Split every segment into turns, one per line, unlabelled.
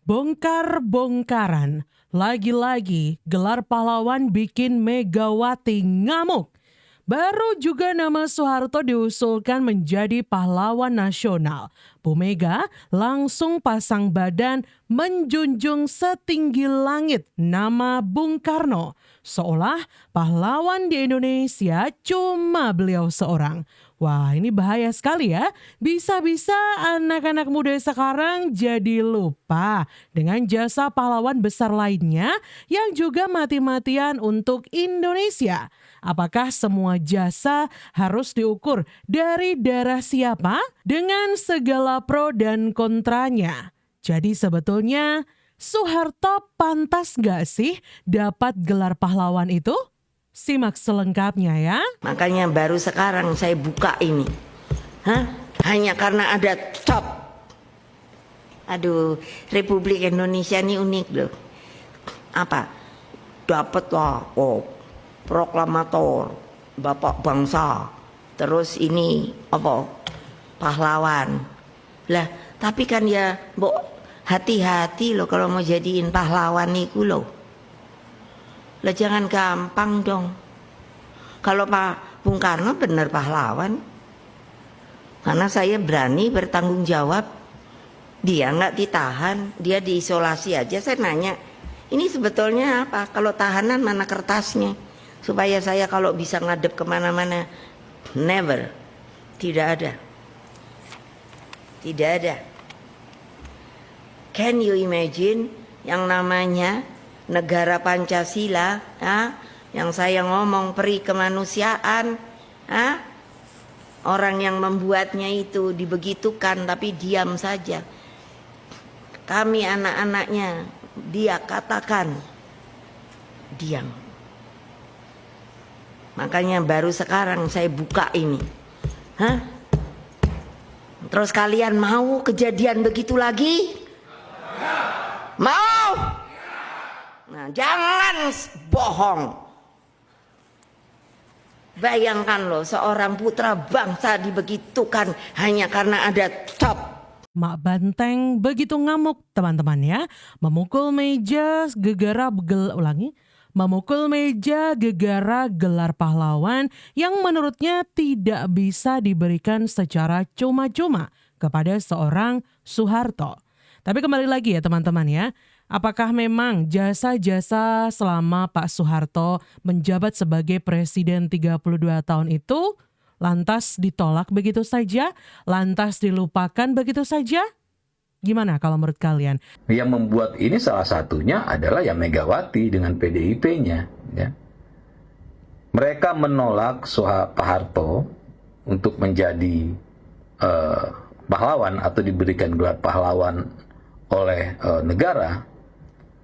Bongkar-bongkaran, lagi-lagi gelar pahlawan bikin Megawati ngamuk. Baru juga nama Soeharto diusulkan menjadi pahlawan nasional. Bu Mega langsung pasang badan menjunjung setinggi langit nama Bung Karno. Seolah pahlawan di Indonesia cuma beliau seorang. Wah, ini bahaya sekali ya. Bisa-bisa anak-anak muda sekarang jadi lupa dengan jasa pahlawan besar lainnya yang juga mati-matian untuk Indonesia. Apakah semua jasa harus diukur dari darah siapa? Dengan segala pro dan kontranya. Jadi sebetulnya Soeharto pantas gak sih dapat gelar pahlawan itu? Simak selengkapnya ya.
Makanya baru sekarang saya buka ini. Hanya karena ada top. Aduh, Republik Indonesia ini unik loh. Apa? Dapat lah, proklamator, bapak bangsa. Terus ini apa? Pahlawan. Lah, tapi kan ya, hati-hati loh kalau mau jadiin pahlawan niku loh. Lah jangan gampang dong. Kalau Pak Bung Karno benar pahlawan, karena saya berani bertanggung jawab. Dia nggak ditahan, dia diisolasi aja. Saya nanya, ini sebetulnya apa? Kalau tahanan mana kertasnya? Supaya saya kalau bisa ngadep kemana-mana. Never. Tidak ada. Tidak ada. Can you imagine yang namanya negara Pancasila, yang saya ngomong peri kemanusiaan, orang yang membuatnya itu dibegitukan tapi diam saja. Kami anak-anaknya, dia katakan diam. Makanya baru sekarang saya buka ini. Terus kalian mau kejadian begitu lagi? Mau? Nah, jangan bohong. Bayangkan loh, seorang putra bangsa dibegitukan hanya karena ada top.
Mak Banteng begitu ngamuk teman-teman ya. Memukul meja gegara gelar pahlawan yang menurutnya tidak bisa diberikan secara cuma-cuma kepada seorang Soeharto. Tapi kembali lagi ya teman-teman ya. Apakah memang jasa-jasa selama Pak Soeharto menjabat sebagai presiden 32 tahun itu lantas ditolak begitu saja? Lantas dilupakan begitu saja? Gimana kalau menurut kalian?
Yang membuat ini salah satunya adalah ya Megawati dengan PDIP-nya. Ya. Mereka menolak Pak Harto untuk menjadi pahlawan atau diberikan gelar pahlawan oleh negara.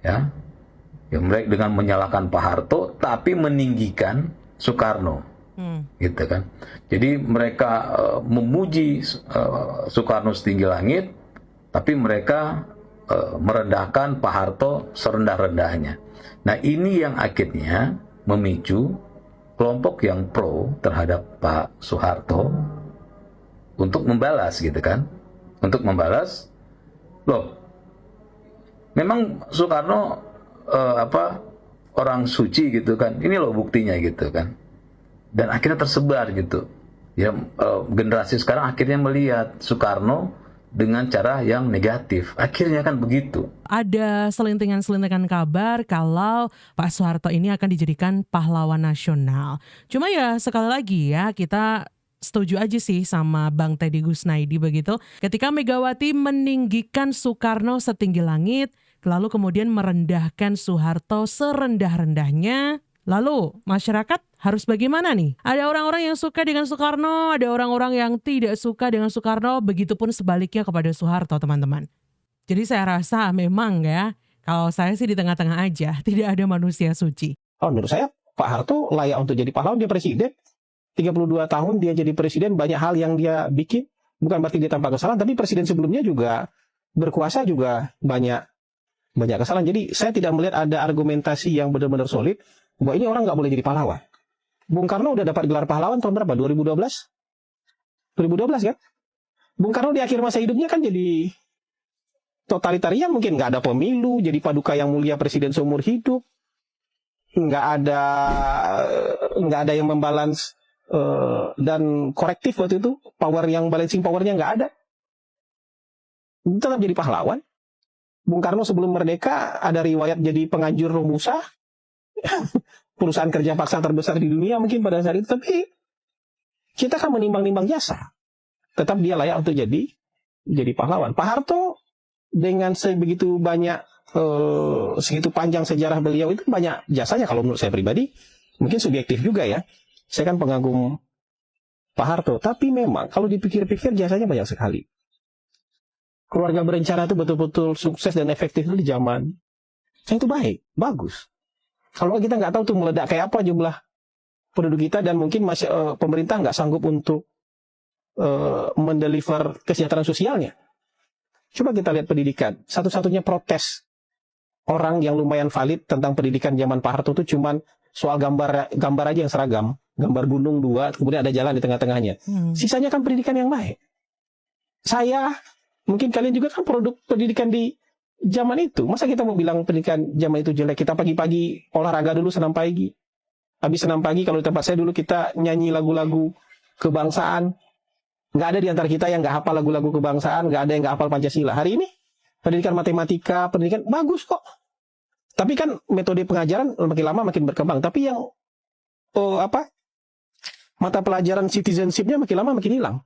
Ya, mereka dengan menyalahkan Pak Harto tapi meninggikan Soekarno, gitu kan. Jadi mereka memuji Soekarno setinggi langit, tapi mereka merendahkan Pak Harto serendah-rendahnya. Nah ini yang akhirnya memicu kelompok yang pro terhadap Pak Soeharto untuk membalas, gitu kan, untuk membalas, loh. Memang Soekarno orang suci gitu kan. Ini loh buktinya gitu kan. Dan akhirnya tersebar gitu. Ya generasi sekarang akhirnya melihat Soekarno dengan cara yang negatif. Akhirnya kan begitu.
Ada selintingan-selintingan kabar kalau Pak Soeharto ini akan dijadikan pahlawan nasional. Cuma ya sekali lagi ya kita setuju aja sih sama Bang Teddy Gusnaidi begitu. Ketika Megawati meninggikan Soekarno setinggi langit, lalu kemudian merendahkan Soeharto serendah-rendahnya, lalu masyarakat harus bagaimana nih? Ada orang-orang yang suka dengan Soekarno, ada orang-orang yang tidak suka dengan Soekarno, begitupun sebaliknya kepada Soeharto teman-teman. Jadi saya rasa memang ya, kalau saya sih di tengah-tengah aja, tidak ada manusia suci.
Menurut saya Pak Harto layak untuk jadi pahlawan, dia presiden. 32 tahun dia jadi presiden, banyak hal yang dia bikin. Bukan berarti dia tanpa kesalahan, tapi presiden sebelumnya juga berkuasa juga banyak kesalahan. Jadi saya tidak melihat ada argumentasi yang benar-benar solid bahwa ini orang nggak boleh jadi pahlawan. Bung Karno udah dapat gelar pahlawan tahun berapa? 2012? 2012 kan? Bung Karno di akhir masa hidupnya kan jadi totalitarian mungkin nggak ada pemilu, jadi paduka yang mulia presiden seumur hidup, nggak ada yang membalance dan korektif waktu itu, balancing powernya nggak ada. Tetap jadi pahlawan. Bung Karno sebelum merdeka ada riwayat jadi penganjur Romusa, perusahaan kerja paksa terbesar di dunia mungkin pada saat itu, tapi kita kan menimbang-nimbang jasa. Tetap dia layak untuk jadi pahlawan. Pak Harto dengan segitu panjang sejarah beliau itu banyak jasanya kalau menurut saya pribadi. Mungkin subjektif juga ya. Saya kan pengagum Pak Harto. Tapi memang kalau dipikir-pikir jasanya banyak sekali. Keluarga berencana itu betul-betul sukses dan efektif di zaman saya itu baik, bagus. Kalau kita nggak tahu tuh meledak kayak apa jumlah penduduk kita, dan mungkin pemerintah nggak sanggup untuk mendeliver kesejahteraan sosialnya. Coba kita lihat pendidikan. Satu-satunya protes orang yang lumayan valid tentang pendidikan zaman Pak Harto itu cuman soal gambar aja yang seragam. Gambar gunung 2, kemudian ada jalan di tengah-tengahnya. Sisanya kan pendidikan yang baik. Mungkin kalian juga kan produk pendidikan di zaman itu. Masa kita mau bilang pendidikan zaman itu jelek? Kita pagi-pagi olahraga dulu, senam pagi. Habis senam pagi, kalau di tempat saya dulu kita nyanyi lagu-lagu kebangsaan. Nggak ada di antara kita yang nggak hafal lagu-lagu kebangsaan, nggak ada yang nggak hafal Pancasila. Hari ini pendidikan matematika, pendidikan bagus kok. Tapi kan metode pengajaran makin lama makin berkembang. Tapi yang mata pelajaran citizenship-nya makin lama makin hilang.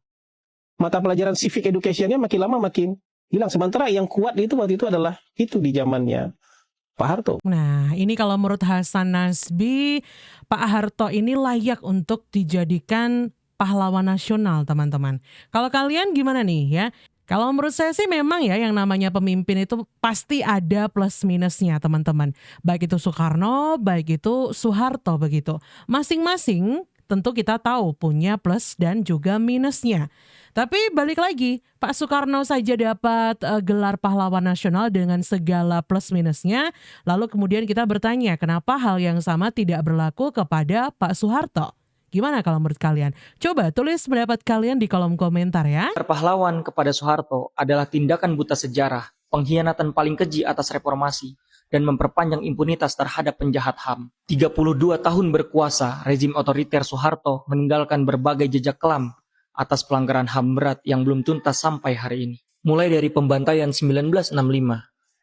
Mata pelajaran civic education-nya makin lama makin hilang. Sementara yang kuat itu waktu itu adalah itu di zamannya Pak Harto.
Nah, ini kalau menurut Hasan Nasbi, Pak Harto ini layak untuk dijadikan pahlawan nasional, teman-teman. Kalau kalian gimana nih ya? Kalau menurut saya sih memang ya yang namanya pemimpin itu pasti ada plus minusnya, teman-teman. Baik itu Soekarno, baik itu Soeharto begitu. Masing-masing tentu kita tahu punya plus dan juga minusnya. Tapi balik lagi, Pak Soekarno saja dapat gelar pahlawan nasional dengan segala plus minusnya. Lalu kemudian kita bertanya, kenapa hal yang sama tidak berlaku kepada Pak Soeharto? Gimana kalau menurut kalian? Coba tulis pendapat kalian di kolom komentar ya.
Pahlawan kepada Soeharto adalah tindakan buta sejarah, pengkhianatan paling keji atas reformasi, dan memperpanjang impunitas terhadap penjahat HAM. 32 tahun berkuasa, rezim otoriter Soeharto meninggalkan berbagai jejak kelam atas pelanggaran HAM berat yang belum tuntas sampai hari ini. Mulai dari pembantaian 1965,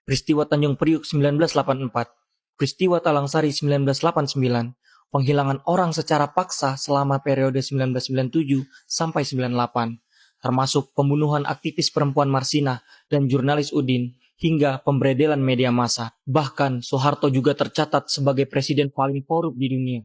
peristiwa Tanjung Priuk 1984, peristiwa Talang Sari 1989, penghilangan orang secara paksa selama periode 1997 sampai 98, termasuk pembunuhan aktivis perempuan Marsina dan jurnalis Udin, hingga pemberedelan media massa. Bahkan Soeharto juga tercatat sebagai presiden paling korup di dunia.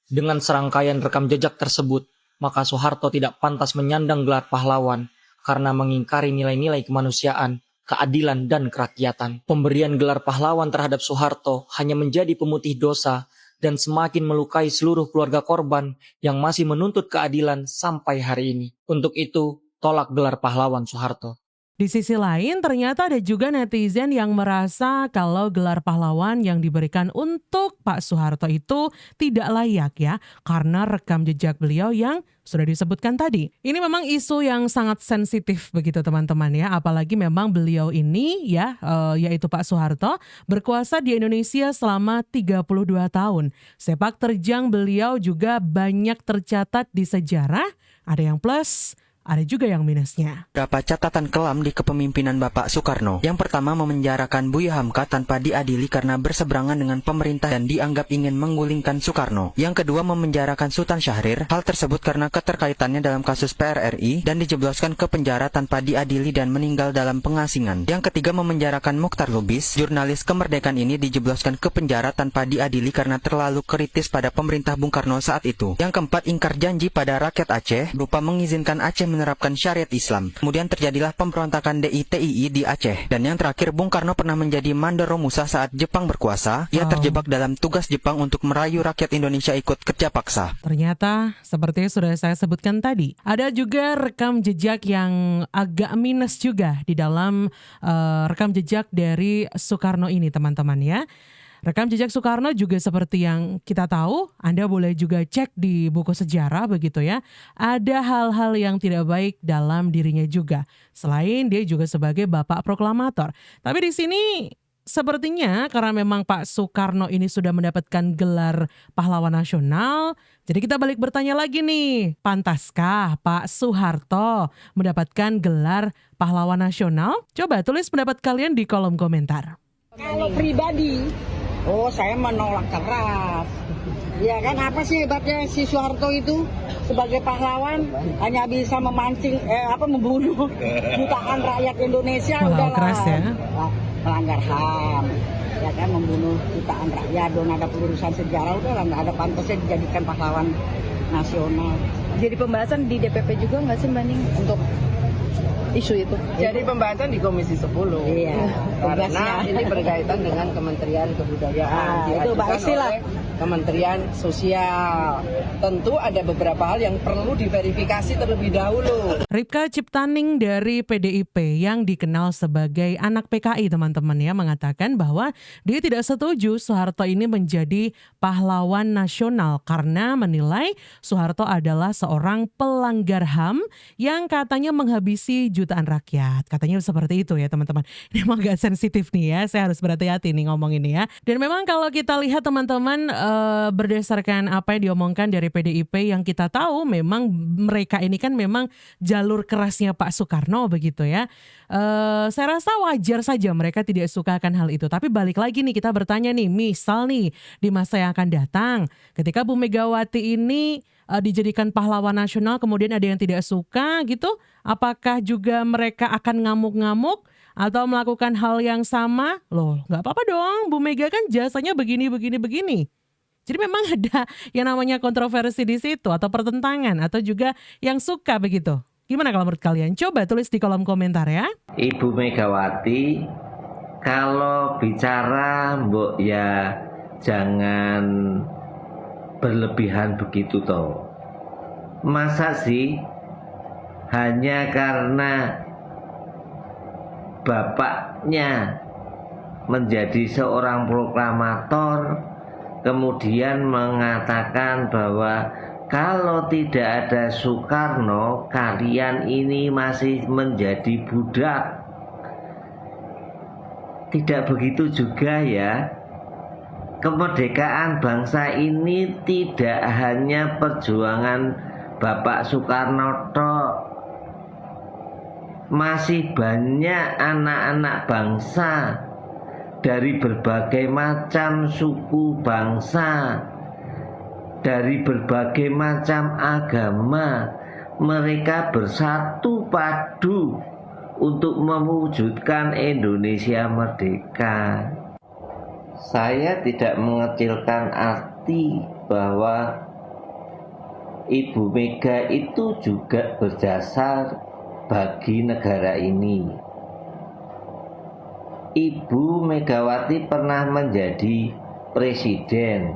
Dengan serangkaian rekam jejak tersebut, maka Soeharto tidak pantas menyandang gelar pahlawan karena mengingkari nilai-nilai kemanusiaan, keadilan, dan kerakyatan. Pemberian gelar pahlawan terhadap Soeharto hanya menjadi pemutih dosa dan semakin melukai seluruh keluarga korban yang masih menuntut keadilan sampai hari ini. Untuk itu, tolak gelar pahlawan Soeharto.
Di sisi lain, ternyata ada juga netizen yang merasa kalau gelar pahlawan yang diberikan untuk Pak Soeharto itu tidak layak ya, karena rekam jejak beliau yang sudah disebutkan tadi. Ini memang isu yang sangat sensitif begitu teman-teman ya, apalagi memang beliau ini ya, yaitu Pak Soeharto, berkuasa di Indonesia selama 32 tahun. Sepak terjang beliau juga banyak tercatat di sejarah, ada yang plus, ada juga yang minusnya.
Beberapa catatan kelam di kepemimpinan Bapak Soekarno. Yang pertama, memenjarakan Buya Hamka tanpa diadili karena berseberangan dengan pemerintah dan dianggap ingin menggulingkan Soekarno. Yang kedua, memenjarakan Sultan Syahrir. Hal tersebut karena keterkaitannya dalam kasus PRRI dan dijebloskan ke penjara tanpa diadili dan meninggal dalam pengasingan. Yang ketiga, memenjarakan Muchtar Lubis. Jurnalis kemerdekaan ini dijebloskan ke penjara tanpa diadili karena terlalu kritis pada pemerintah Bung Karno saat itu. Yang keempat, ingkar janji pada rakyat Aceh berupa mengizinkan Aceh menerapkan syariat Islam. Kemudian terjadilah pemberontakan DITII di Aceh. Dan yang terakhir, Bung Karno pernah menjadi mandor Romusa saat Jepang berkuasa. Ia terjebak dalam tugas Jepang untuk merayu rakyat Indonesia ikut kerja paksa.
Ternyata seperti sudah saya sebutkan tadi, ada juga rekam jejak yang agak minus juga di dalam rekam jejak dari Soekarno ini teman-teman ya. Rekam jejak Soekarno juga seperti yang kita tahu, Anda boleh juga cek di buku sejarah begitu ya. Ada hal-hal yang tidak baik dalam dirinya juga. Selain dia juga sebagai bapak proklamator. Tapi di sini sepertinya karena memang Pak Soekarno ini sudah mendapatkan gelar pahlawan nasional, jadi kita balik bertanya lagi nih, pantaskah Pak Soeharto mendapatkan gelar pahlawan nasional? Coba tulis pendapat kalian di kolom komentar.
Kalau pribadi, saya menolak keras. Ya kan, apa sih hebatnya si Soeharto itu sebagai pahlawan hanya bisa membunuh jutaan rakyat Indonesia.
Wow,
udahlah.
keras ya.
Melanggar HAM, ya kan, membunuh jutaan rakyat, dan ada pelurusan sejarah, udahlah nggak ada pantasnya dijadikan pahlawan nasional.
Jadi pembahasan di DPP juga nggak sih Mbak Ning untuk isu itu?
Jadi pembahasan di Komisi 10.
Iya,
Karena
tugasnya.
ini berkaitan dengan Kementerian Kebudayaan.
Itu Pak
Diajukan
Istilah.
oleh Kementerian Sosial. Tentu ada beberapa hal yang perlu diverifikasi terlebih dahulu.
Ripka Ciptaning dari PDIP yang dikenal sebagai anak PKI teman-teman ya, mengatakan bahwa dia tidak setuju Soeharto ini menjadi pahlawan nasional karena menilai Soeharto adalah seorang pelanggar HAM yang katanya menghabisi jutaan rakyat. Katanya seperti itu ya teman-teman. Ini emang agak sensitif nih ya, saya harus berhati-hati nih ngomong ini ya. Dan memang kalau kita lihat teman-teman, berdasarkan apa yang diomongkan dari PDIP yang kita tahu, memang mereka ini kan memang jalur kerasnya Pak Soekarno begitu ya. Saya rasa wajar saja mereka tidak suka akan hal itu. Tapi balik lagi nih, kita bertanya nih, misal nih di masa yang akan datang ketika Bu Megawati ini dijadikan pahlawan nasional, kemudian ada yang tidak suka gitu, apakah juga mereka akan ngamuk-ngamuk atau melakukan hal yang sama? Loh, nggak apa-apa dong, Bu Mega kan jasanya begini. Jadi memang ada yang namanya kontroversi di situ atau pertentangan atau juga yang suka begitu. Gimana kalau menurut kalian? Coba tulis di kolom komentar ya.
Ibu Megawati kalau bicara mbok ya jangan berlebihan begitu toh. Masa sih hanya karena bapaknya menjadi seorang proklamator kemudian mengatakan bahwa kalau tidak ada Soekarno, kalian ini masih menjadi budak. Tidak begitu juga ya. Kemerdekaan bangsa ini tidak hanya perjuangan Bapak Soekarno tok. Masih banyak anak-anak bangsa dari berbagai macam suku bangsa, dari berbagai macam agama, mereka bersatu padu untuk mewujudkan Indonesia merdeka. Saya tidak mengecilkan arti bahwa Ibu Mega itu juga berjasa bagi negara ini. Ibu Megawati pernah menjadi presiden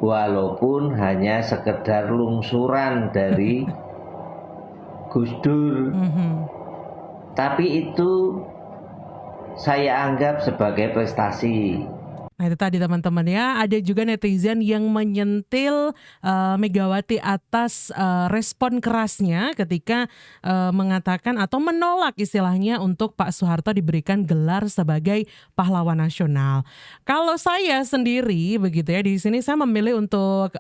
walaupun hanya sekedar lungsuran dari Gus Dur. Tapi itu saya anggap sebagai prestasi.
Nah itu tadi teman-teman ya, ada juga netizen yang menyentil Megawati atas respon kerasnya ketika mengatakan atau menolak istilahnya untuk Pak Soeharto diberikan gelar sebagai pahlawan nasional. Kalau saya sendiri begitu ya, di sini saya memilih untuk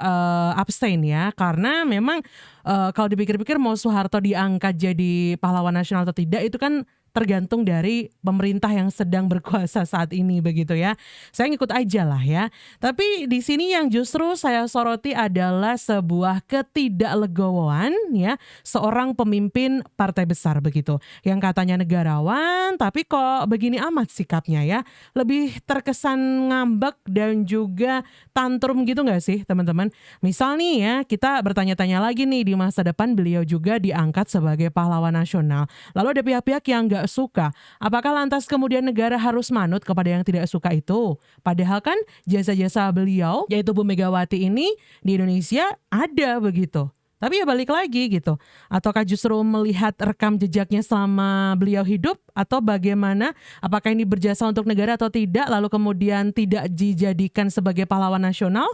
abstain ya, karena memang kalau dipikir-pikir mau Soeharto diangkat jadi pahlawan nasional atau tidak itu kan tergantung dari pemerintah yang sedang berkuasa saat ini begitu ya. Saya ngikut aja lah ya. Tapi di sini yang justru saya soroti adalah sebuah ketidaklegowoan ya seorang pemimpin partai besar begitu. Yang katanya negarawan tapi kok begini amat sikapnya ya. Lebih terkesan ngambek dan juga tantrum gitu gak sih teman-teman? Misal nih ya, kita bertanya-tanya lagi nih, di masa depan beliau juga diangkat sebagai pahlawan nasional. Lalu ada pihak-pihak yang gak suka. Apakah lantas kemudian negara harus manut kepada yang tidak suka itu? Padahal kan jasa-jasa beliau, yaitu Bu Megawati ini di Indonesia ada begitu. Tapi ya balik lagi gitu. Ataukah justru melihat rekam jejaknya selama beliau hidup atau bagaimana? Apakah ini berjasa untuk negara atau tidak lalu kemudian tidak dijadikan sebagai pahlawan nasional?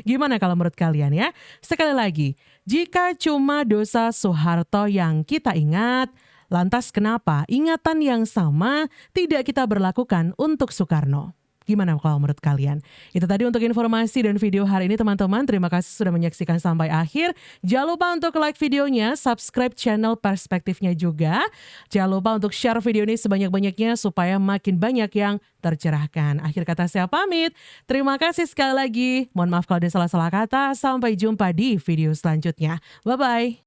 Gimana kalau menurut kalian ya? Sekali lagi, jika cuma dosa Soeharto yang kita ingat, lantas kenapa ingatan yang sama tidak kita berlakukan untuk Soekarno? Gimana kalau menurut kalian? Itu tadi untuk informasi dan video hari ini teman-teman. Terima kasih sudah menyaksikan sampai akhir. Jangan lupa untuk like videonya, subscribe channel Perspektifnya juga. Jangan lupa untuk share video ini sebanyak-banyaknya supaya makin banyak yang tercerahkan. Akhir kata saya pamit. Terima kasih sekali lagi. Mohon maaf kalau ada salah-salah kata. Sampai jumpa di video selanjutnya. Bye-bye.